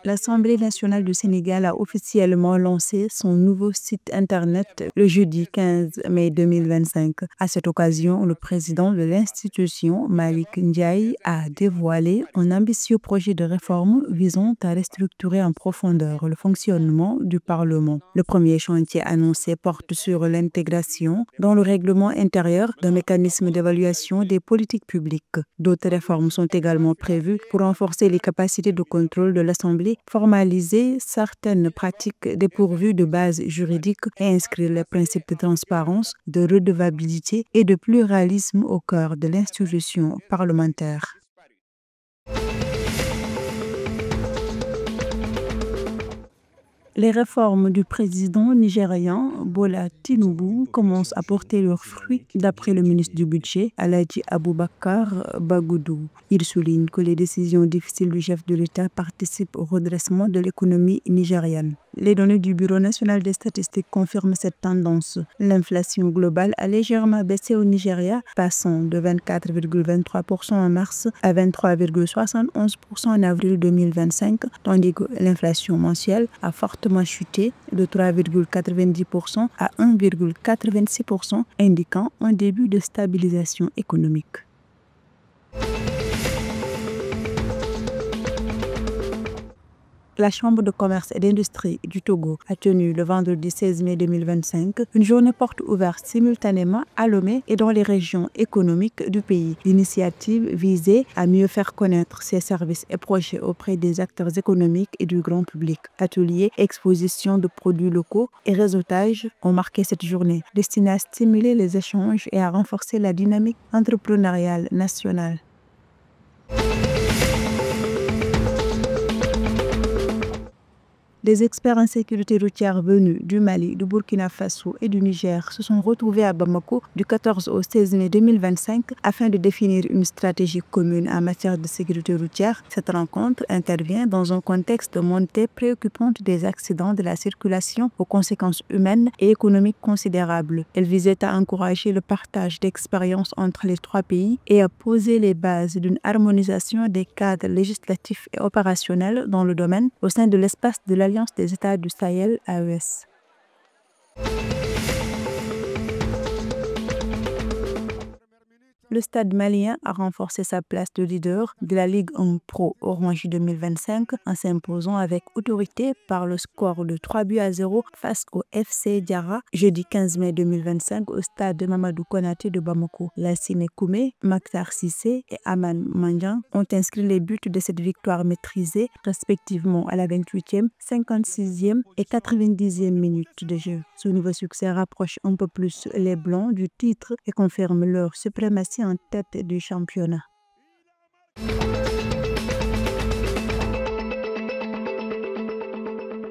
L'Assemblée nationale du Sénégal a officiellement lancé son nouveau site internet le jeudi 15 mai 2025. À cette occasion, le président de l'institution, Malick Ndiaye, a dévoilé un ambitieux projet de réforme visant à restructurer en profondeur le fonctionnement du Parlement. Le premier chantier annoncé porte sur l'intégration dans le règlement intérieur d'un mécanisme d'évaluation des politiques publiques. D'autres réformes sont également prévues pour renforcer les capacités de contrôle de l'Assemblée, formaliser certaines pratiques dépourvues de base juridique et inscrire les principes de transparence, de redevabilité et de pluralisme au cœur de l'institution parlementaire. Les réformes du président nigérian Bola Tinubu commencent à porter leurs fruits, d'après le ministre du Budget, Alhaji Aboubakar Bagoudou. Il souligne que les décisions difficiles du chef de l'État participent au redressement de l'économie nigériane. Les données du Bureau national des statistiques confirment cette tendance. L'inflation globale a légèrement baissé au Nigeria, passant de 24,23% en mars à 23,71% en avril 2025, tandis que l'inflation mensuelle a fortement chuté de 3,90% à 1,86%, indiquant un début de stabilisation économique. La Chambre de commerce et d'industrie du Togo a tenu le vendredi 16 mai 2025 une journée porte ouverte simultanément à Lomé et dans les régions économiques du pays. L'initiative visait à mieux faire connaître ses services et projets auprès des acteurs économiques et du grand public. Ateliers, expositions de produits locaux et réseautage ont marqué cette journée, destinée à stimuler les échanges et à renforcer la dynamique entrepreneuriale nationale. Des experts en sécurité routière venus du Mali, du Burkina Faso et du Niger se sont retrouvés à Bamako du 14 au 16 mai 2025 afin de définir une stratégie commune en matière de sécurité routière. Cette rencontre intervient dans un contexte de montée préoccupante des accidents de la circulation aux conséquences humaines et économiques considérables. Elle visait à encourager le partage d'expériences entre les trois pays et à poser les bases d'une harmonisation des cadres législatifs et opérationnels dans le domaine au sein de l'espace de l'Alliance des États du Sahel, AES. Le Stade malien a renforcé sa place de leader de la Ligue 1 Pro Orange 2025 en s'imposant avec autorité par le score de 3-0 face au FC Diarra jeudi 15 mai 2025 au stade de Mamadou Konaté de Bamako. Lassine Koumé, Maktar Sissé et Aman Mandian ont inscrit les buts de cette victoire maîtrisée respectivement à la 28e, 56e et 90e minute de jeu. Ce nouveau succès rapproche un peu plus les Blancs du titre et confirme leur suprématie en tête du championnat.